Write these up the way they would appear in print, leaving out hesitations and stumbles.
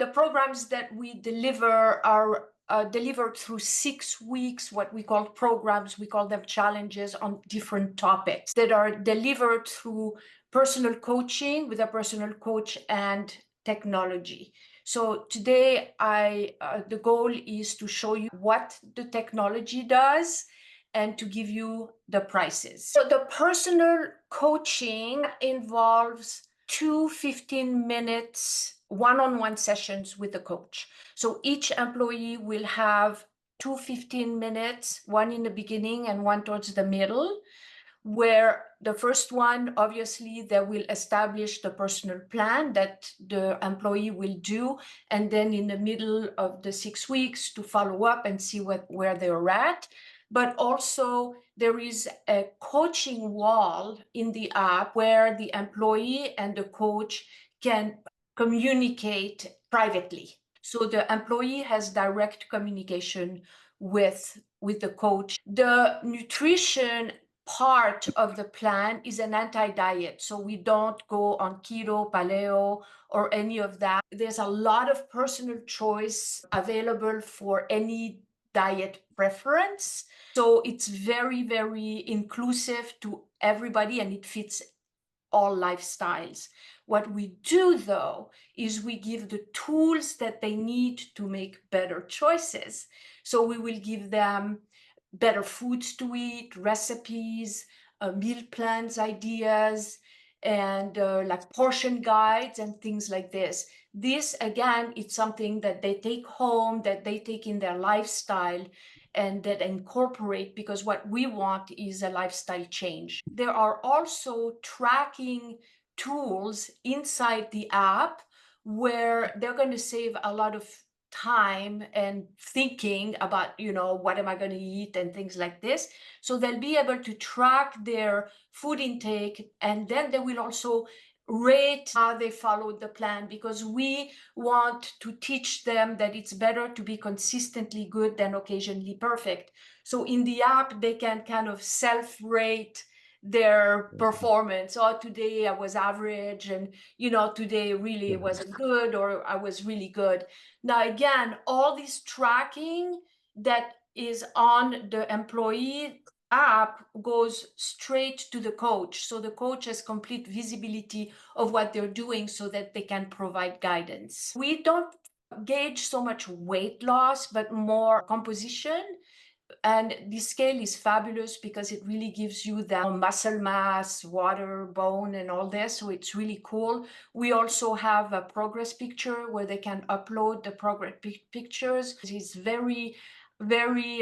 The programs that we deliver are delivered through 6 weeks, what we call programs. We call them challenges on different topics that are delivered through personal coaching with a personal coach and technology. So today, the goal is to show you what the technology does and to give you the prices. So the personal coaching involves 2 15-minute one-on-one sessions with the coach. So each employee will have 2 15 minutes, one in the beginning and one towards the middle, where the first one, obviously, they will establish the personal plan that the employee will do, and then in the middle of the 6 weeks to follow up and see where they're at. But also there is a coaching wall in the app where the employee and the coach can communicate privately. So the employee has direct communication with the coach. The nutrition part of the plan is an anti-diet. So we don't go on keto, paleo, or any of that. There's a lot of personal choice available for any diet preference. So it's very, very inclusive to everybody and it fits all lifestyles. What we do, though, is we give the tools that they need to make better choices. So we will give them better foods to eat, recipes, meal plans, ideas, and like portion guides and things like this. This, again, it's something that they take home, that they take in their lifestyle, and that incorporate, because what we want is a lifestyle change. There are also tracking tools inside the app where they're going to save a lot of time and thinking about, what am I going to eat and things like this. So they'll be able to track their food intake, and then they will also rate how they followed the plan, because we want to teach them that it's better to be consistently good than occasionally perfect. So in the app, they can kind of self-rate their performance. Oh, today I was average, and today really wasn't good, or I was really good. Now, again, all this tracking that is on the employee app goes straight to the coach. So the coach has complete visibility of what they're doing so that they can provide guidance. We don't gauge so much weight loss, but more composition. And this scale is fabulous because it really gives you the muscle mass, water, bone, and all this. So it's really cool. We also have a progress picture where they can upload the progress pictures. It's very, very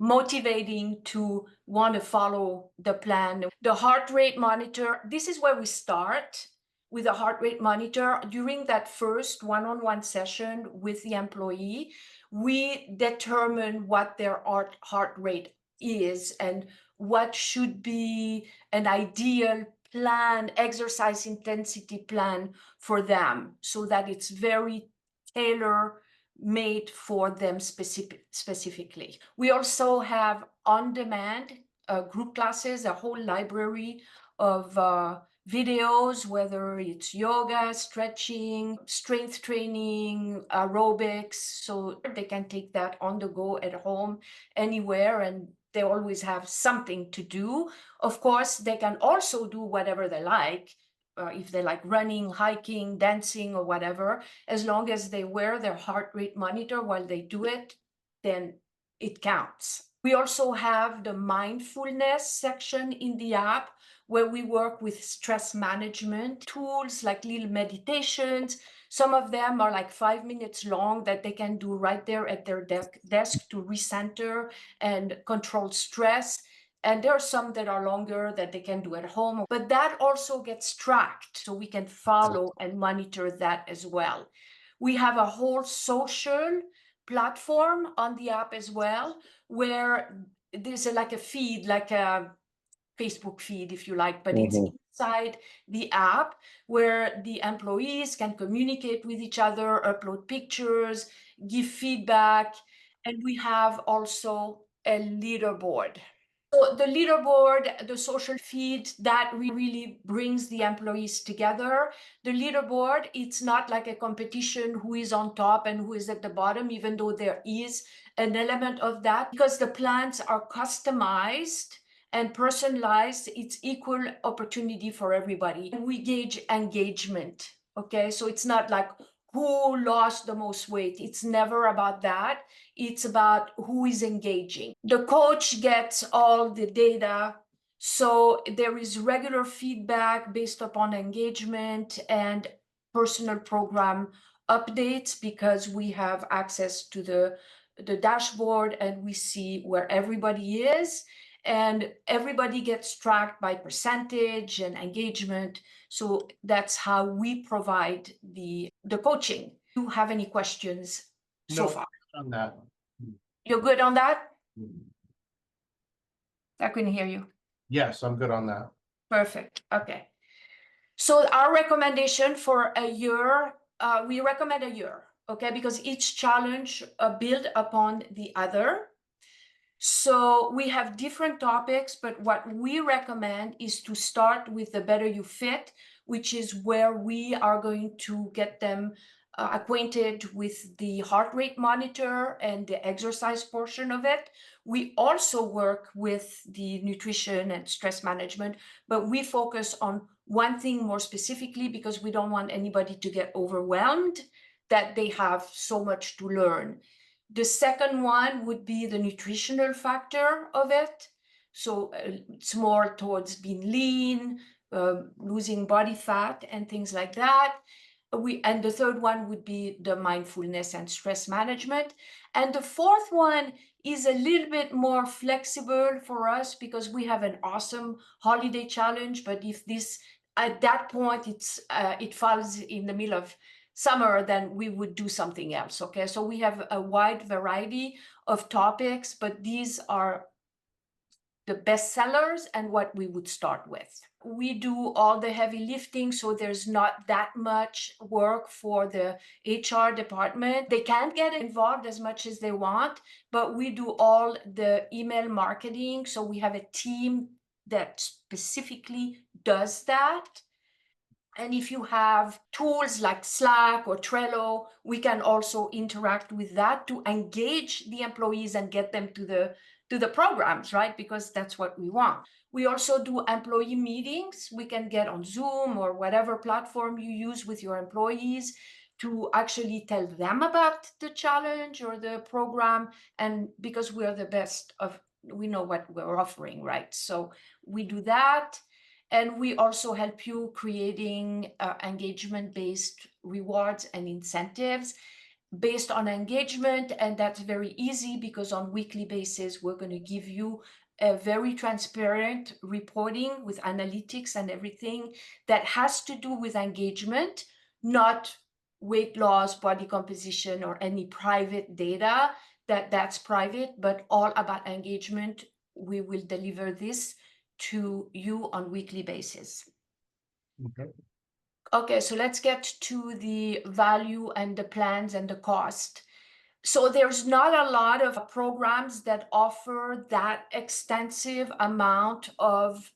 motivating to want to follow the plan. The heart rate monitor, this is where we start with a heart rate monitor. During that first one-on-one session with the employee, we determine what their heart rate is and what should be an ideal plan, exercise intensity plan for them, so that it's very tailor-made for them specifically. We also have on-demand group classes, a whole library of videos, whether it's yoga, stretching, strength training, aerobics, so they can take that on the go at home, anywhere, and they always have something to do. Of course, they can also do whatever they like, if they like running, hiking, dancing, or whatever. As long as they wear their heart rate monitor while they do it, then it counts. We also have the mindfulness section in the app, where we work with stress management tools like little meditations. Some of them are like 5 minutes long that they can do right there at their desk to recenter and control stress. And there are some that are longer that they can do at home, but that also gets tracked, so we can follow and monitor that as well. We have a whole social platform on the app as well, where there's like a feed, like a Facebook feed, if you like, but it's inside the app where the employees can communicate with each other, upload pictures, give feedback, and we have also a leaderboard. So the leaderboard, the social feed, that really brings the employees together. The leaderboard, it's not like a competition who is on top and who is at the bottom, even though there is an element of that, because the plans are customized and personalized. It's equal opportunity for everybody. We gauge engagement. Okay, so it's not like who lost the most weight. It's never about that. It's about who is engaging. The coach gets all the data. So there is regular feedback based upon engagement and personal program updates, because we have access to the dashboard and we see where everybody is, and everybody gets tracked by percentage and engagement. So that's how we provide the coaching. Do you have any questions so No, far? on that. You're good on that? I couldn't hear you. Yes, I'm good on that. Perfect. Okay. So our recommendation for a year, we recommend a year, okay? Because each challenge build upon the other. So we have different topics, but what we recommend is to start with the Better You Fit, which is where we are going to get them acquainted with the heart rate monitor and the exercise portion of it. We also work with the nutrition and stress management, but we focus on one thing more specifically because we don't want anybody to get overwhelmed that they have so much to learn. The second one would be the nutritional factor of it. So it's more towards being lean, losing body fat and things like that. And the third one would be the mindfulness and stress management. And the fourth one is a little bit more flexible for us because we have an awesome holiday challenge. But if this, at that point, it falls in the middle of summer, then we would do something else. Okay, so we have a wide variety of topics, but these are the best sellers and what we would start with. We do all the heavy lifting, so there's not that much work for the HR department. They can't get involved as much as they want, but we do all the email marketing. So we have a team that specifically does that. And if you have tools like Slack or Trello, we can also interact with that to engage the employees and get them to the programs, right? Because that's what we want. We also do employee meetings. We can get on Zoom or whatever platform you use with your employees to actually tell them about the challenge or the program. And because we're the best of, we know what we're offering, right? So we do that. And we also help you creating engagement-based rewards and incentives based on engagement. And that's very easy because on weekly basis, we're going to give you a very transparent reporting with analytics and everything that has to do with engagement, not weight loss, body composition, or any private data that's private, but all about engagement. We will deliver this to you on weekly basis. Okay. Okay, so let's get to the value and the plans and the cost. So there's not a lot of programs that offer that extensive amount of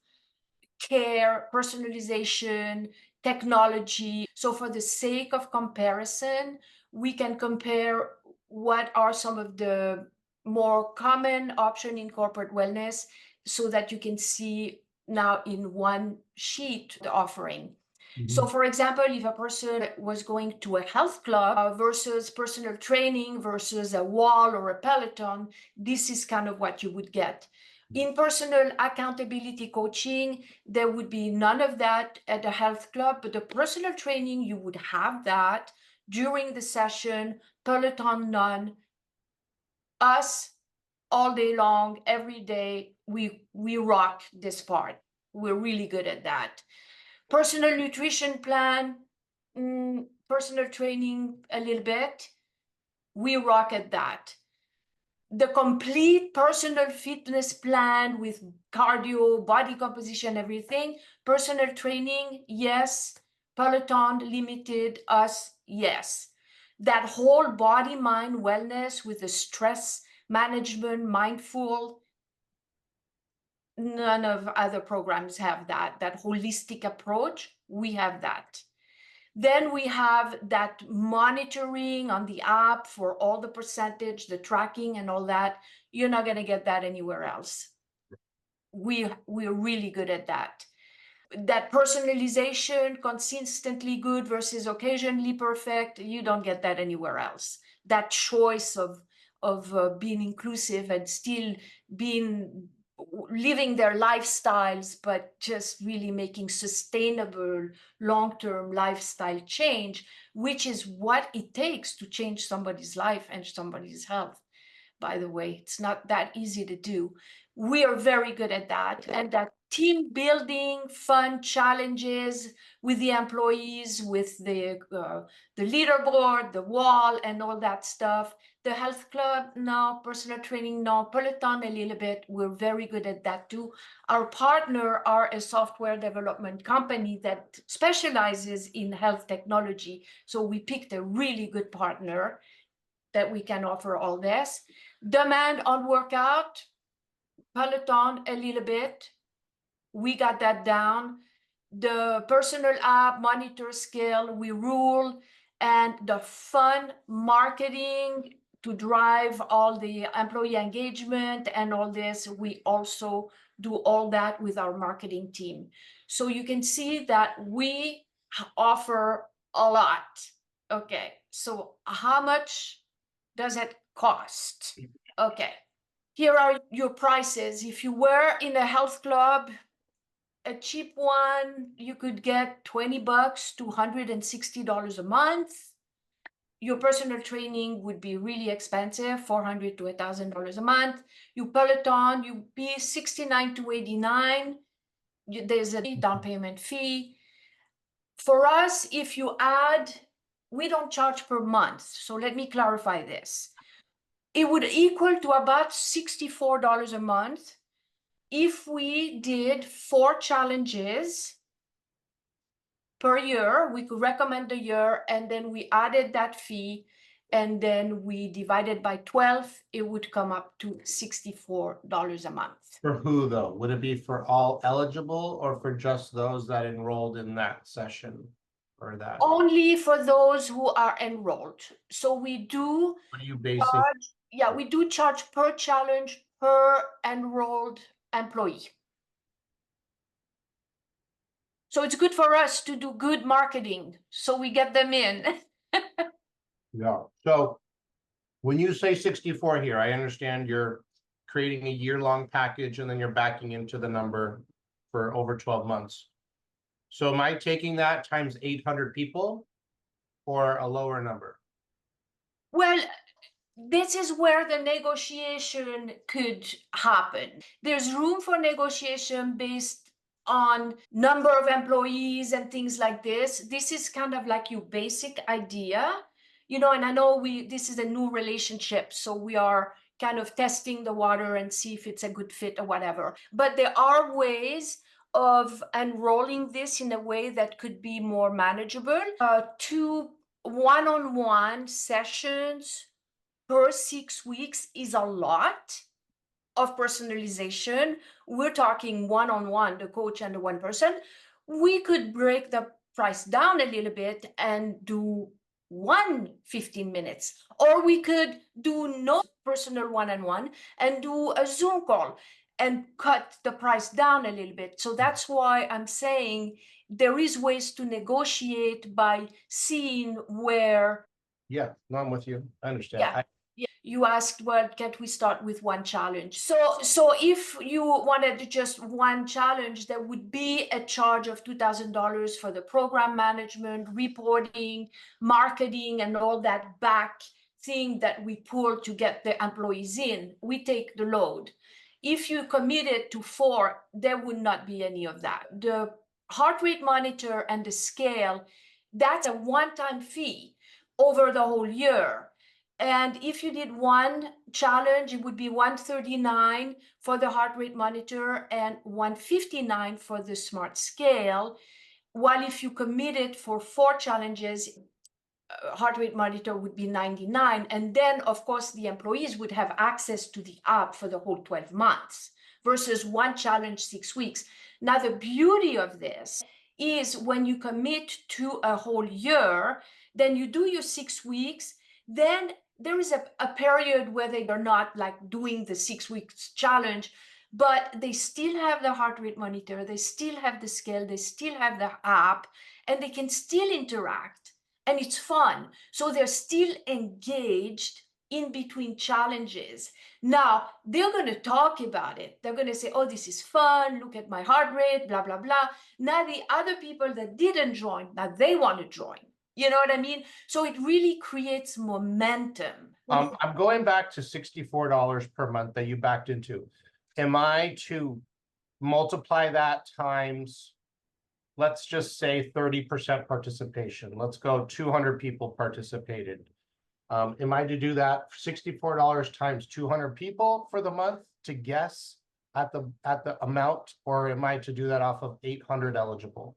care, personalization, technology. So for the sake of comparison, we can compare what are some of the more common options in corporate wellness so that you can see now in one sheet the offering. So for example, if a person was going to a health club versus personal training versus a wall or a Peloton, this is kind of what you would get. In personal accountability coaching, there would be none of that at a health club, but the personal training, you would have that during the session, Peloton none. Us, all day long, every day, we rock this part. We're really good at that. Personal nutrition plan, personal training a little bit, we rock at that. The complete personal fitness plan with cardio, body composition, everything, personal training, yes. Peloton, limited, us, yes. That whole body, mind, wellness with the stress management, mindful, none of other programs have that holistic approach. We have that. Then we have that monitoring on the app for all the percentage, the tracking and all that. You're not going to get that anywhere else. We're really good at that. That personalization, consistently good versus occasionally perfect, you don't get that anywhere else. That choice of being inclusive and still living their lifestyles, but just really making sustainable long-term lifestyle change, which is what it takes to change somebody's life and somebody's health. By the way, it's not that easy to do. We are very good at that. And that team building, fun challenges with the employees, with the leaderboard, the wall, and all that stuff. The health club, no. Personal training, no. Peloton, a little bit. We're very good at that too. Our partner are a software development company that specializes in health technology. So we picked a really good partner that we can offer all this. Demand on workout, Peloton a little bit. We got that down. The personal app, monitor scale, we rule. And the fun marketing to drive all the employee engagement and all this, we also do all that with our marketing team. So you can see that we offer a lot. Okay, so how much does it cost? Okay, here are your prices. If you were in a health club, a cheap one, you could get $20 to $160 a month. Your personal training would be really expensive, $400 to $1,000 a month. You Peloton, you pay $69 to $89. There's a down payment fee. For us, if you add, we don't charge per month. So let me clarify this. It would equal to about $64 a month if we did 4 challenges per year. We could recommend a year, and then we added that fee, and then we divided by 12. It would come up to $64 a month. For who though? Would it be for all eligible or for just those that enrolled in that session or that? Only for those who are enrolled. So we do What are you basing? charge, yeah, we do charge per challenge per enrolled employee. So it's good for us to do good marketing, so we get them in. Yeah. So when you say 64 here, I understand you're creating a year-long package and then you're backing into the number for over 12 months. So am I taking that times 800 people or a lower number? Well, this is where the negotiation could happen. There's room for negotiation based on number of employees and things like this. This is kind of like your basic idea, and I know this is a new relationship, so we are kind of testing the water and see if it's a good fit or whatever. But there are ways of enrolling this in a way that could be more manageable. 2 one-on-one sessions per 6 weeks is a lot of personalization. We're talking one-on-one, the coach and the one person. We could break the price down a little bit and do 15 minutes, or we could do no personal one-on-one and do a Zoom call and cut the price down a little bit. So that's why I'm saying there is ways to negotiate by seeing where. Yeah, no, I'm with you. I understand. Yeah. You asked, well, can't we start with one challenge? So if you wanted just one challenge, there would be a charge of $2,000 for the program management, reporting, marketing, and all that back thing that we pull to get the employees in. We take the load. If you committed to 4, there would not be any of that. The heart rate monitor and the scale, that's a one-time fee over the whole year. And if you did one challenge, it would be $139 for the heart rate monitor and $159 for the smart scale. While if you committed for 4 challenges, heart rate monitor would be $99. And then, of course, the employees would have access to the app for the whole 12 months versus one challenge 6 weeks. Now, the beauty of this is when you commit to a whole year, then you do your 6 weeks, then there is a period where they are not like doing the 6 weeks challenge, but they still have the heart rate monitor, they still have the scale, they still have the app, and they can still interact, and it's fun. So they're still engaged in between challenges. Now, they're going to talk about it. They're going to say, oh, this is fun. Look at my heart rate, blah, blah, blah. Now, the other people that didn't join, now they want to join. You know what I mean? So it really creates momentum. I'm going back to $64 per month that you backed into. Am I to multiply that times, let's just say 30% participation? Let's go 200 people participated. Am I to do that $64 times 200 people for the month to guess at the amount, or am I to do that off of 800 eligible?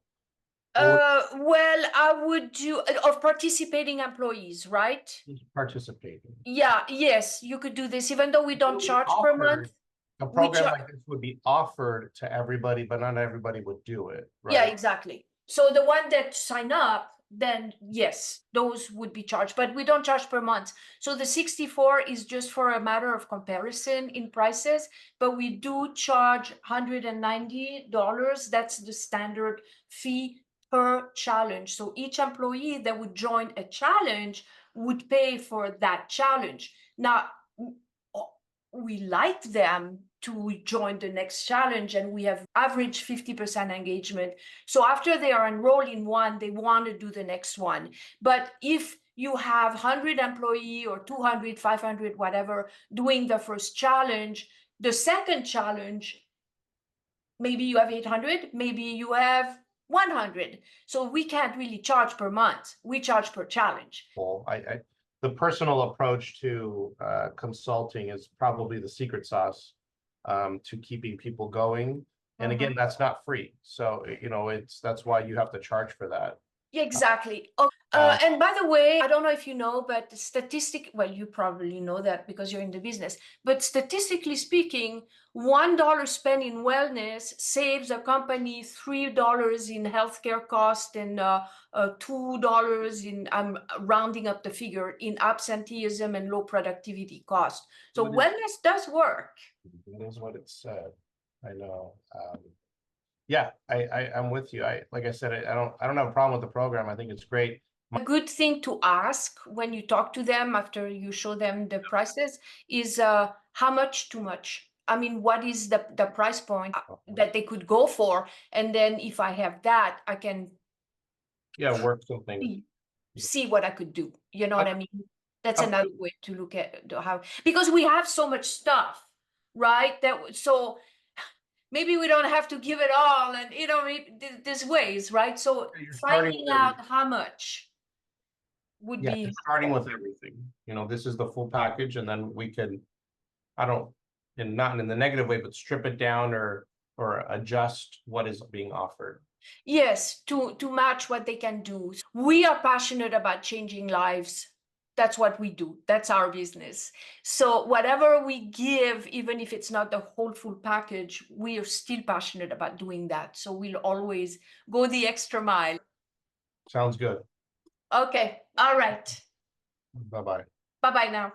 Well, I would do of participating employees, right? Participating. Yeah, yes, you could do this, even though we don't charge per month. A program like this would be offered to everybody, but not everybody would do it, right? Yeah, exactly. So the one that sign up, then yes, those would be charged, but we don't charge per month. So the 64 is just for a matter of comparison in prices, but we do charge $190. That's the standard fee per challenge. So each employee that would join a challenge would pay for that challenge. Now, we like them to join the next challenge, and we have average 50% engagement. So after they are enrolled in one, they want to do the next one. But if you have 100 employee or 200, 500, whatever, doing the first challenge, the second challenge, maybe you have 800, maybe you have 100. So we can't really charge per month. We charge per challenge. Well, the personal approach to consulting is probably the secret sauce to keeping people going. And again, that's not free. So, you know, that's why you have to charge for that. Exactly. And by the way, I don't know if you know, but well, you probably know that because you're in the business, but statistically speaking, $1 spent in wellness saves a company $3 in healthcare cost and $2 in, I'm rounding up the figure, in absenteeism and low productivity cost. So wellness does work. That is what it said. I know. Yeah, I'm with you. Like I said, I don't have a problem with the program. I think it's great. A good thing to ask when you talk to them after you show them the prices is how much too much? I mean, what is the price point that they could go for? And then if I have that, I can work something. See what I could do. You know what I mean? That's another way to look at how, because we have so much stuff, right? So maybe we don't have to give it all, and you know, there's ways, right? So finding out how much would be starting with everything. You know, this is the full package, and then we can, and not in the negative way, but strip it down or adjust what is being offered. Yes, to match what they can do. We are passionate about changing lives. That's what we do. That's our business. So whatever we give, even if it's not the whole full package, we are still passionate about doing that. So we'll always go the extra mile. Sounds good. Okay. All right. Bye-bye. Bye-bye now.